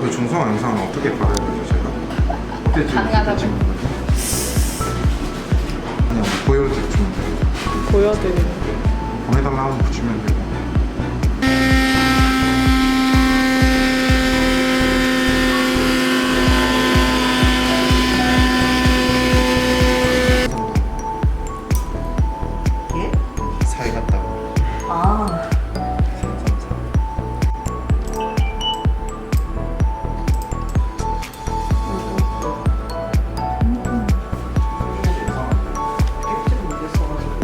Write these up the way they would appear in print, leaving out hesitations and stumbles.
그 중성 영상은 어떻게 받아야 되죠, 제가? 어떻게 가능하다고. 찍는 거죠? 그냥 보여주면 돼요. 보여드리는 보내달라 하면 붙이면 되고. 예? 사이 같다고. 아, 333. 캡처를 못했어가지고.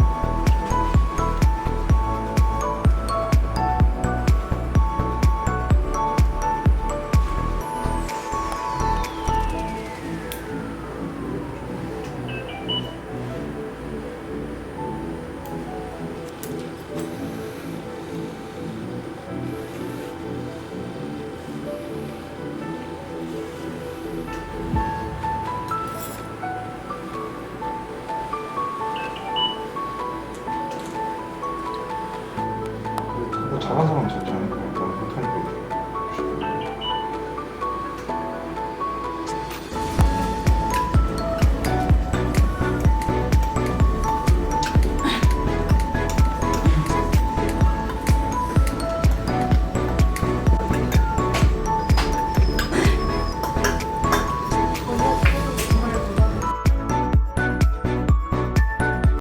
뭐 잘한 사람 잘